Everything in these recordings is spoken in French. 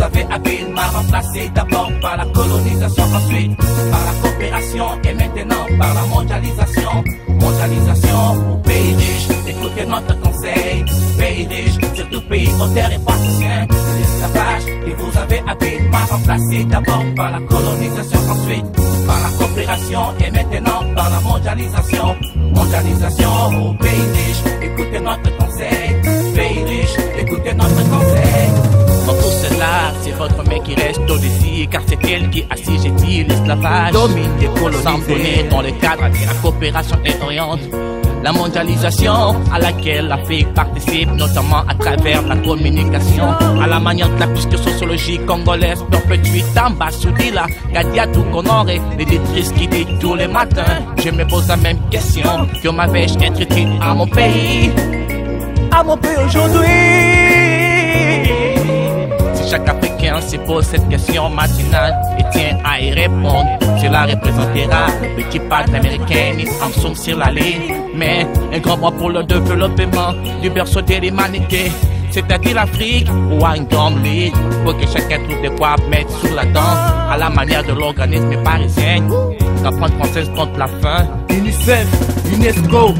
avez habilement remplacé d'abord par la colonisation, ensuite par la coopération et maintenant par la mondialisation. Mondialisation au pays riche, écoutez notre conseil. Pays riche, surtout pays aux terres et patriciens. L'esclavage que vous avez habilement remplacé d'abord par la colonisation, ensuite par la coopération et maintenant par la mondialisation. Mondialisation au pays riche, écoutez notre conseil. Pays riche, écoutez notre conseil. Dans tout cela, c'est votre mère qui reste au-dessus, car c'est elle qui assujettit l'esclavage, domine les colonies dans le cadre de la coopération et oriente la mondialisation à laquelle l'Afrique participe, notamment à travers la communication, à la manière de la piste sociologie congolaise, perpétuée Tamba, Soudila, Gadiatou, Konoré, l'éditrice qui dit tous les matins, je me pose la même question, que m'avais-je être utile à mon pays aujourd'hui? Chaque Africain se pose cette question matinale et tient à y répondre. Cela représentera le petit pas américain en somme sur la ligne, mais un grand pas pour le développement du berceau de l'humanité, c'est-à-dire l'Afrique ou un grand lit, pour que chacun trouve de quoi mettre sous la dent, à la manière de l'organisme parisien. La France française contre la faim. UNICEF, UNESCO,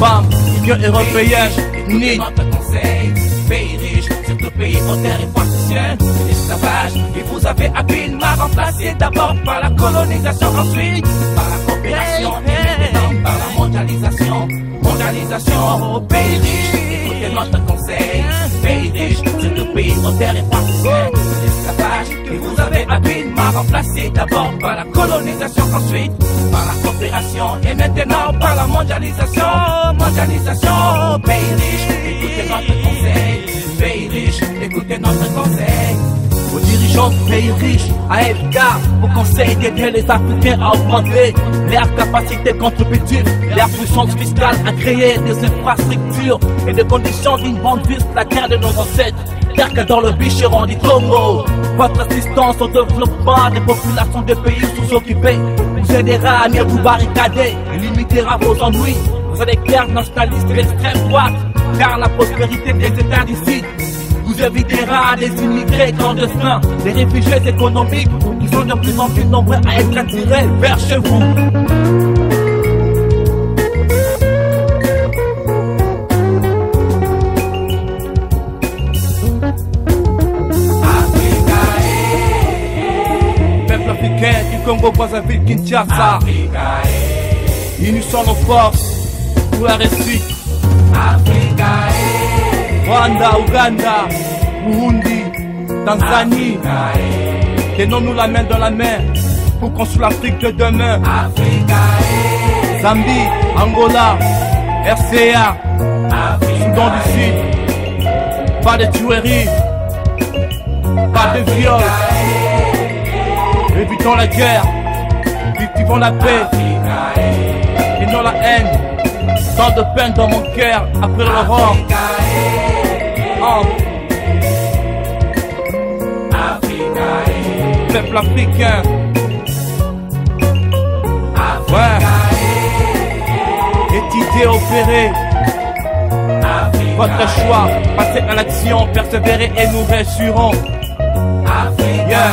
BAM, Union européenne, écoutez notre conseil. Pays riche, surtout pays aux terres et patriciens. L'esclavage que vous avez habilement remplacé d'abord par la colonisation, ensuite par la coopération et maintenant par la mondialisation. Mondialisation au pays riche, écoutez notre conseil. Pays riche, surtout pays aux terres et patriciens. L'esclavage que vous avez habilement remplacé d'abord par la colonisation, ensuite par la coopération et maintenant par la mondialisation. Mondialisation au pays riche, écoutez notre conseil. Pays riche, écoutez notre conseil. Aux dirigeants du pays riches, AFK, au conseil d'aider les Africains à augmenter leur capacité contributive, leur puissance fiscale, à créer des infrastructures et des conditions d'une bonne vie, la terre de nos ancêtres, terre que dans le bicheron du Congo. Votre assistance au développement des populations des pays sous-occupés vous aidera à mieux vous barricader et limitera vos ennuis. Vous allez clair nationalistes et l'extrême droite, car la prospérité des États d'ici vous évitera des immigrés clandestins, des réfugiés économiques qui sont de plus en plus nombreux à être attirés vers chez vous. Peuple africain du Congo, Brazzaville, Kinshasa, unissons nos forces pour la réussite. Rwanda, Ouganda, Burundi, Tanzanie, tenons-nous la main dans la main pour construire l'Afrique de demain. Zambie, Angola, RCA, Soudan du Sud, pas de tueries, pas de viol. Évitons la guerre, cultivons la paix et non la haine. Tant de peine dans mon cœur après l'aurore. Peuple africain. Ouais. Étudier, opérer. Votre choix, passez à l'action, persévérer et nous réussirons. Yeah.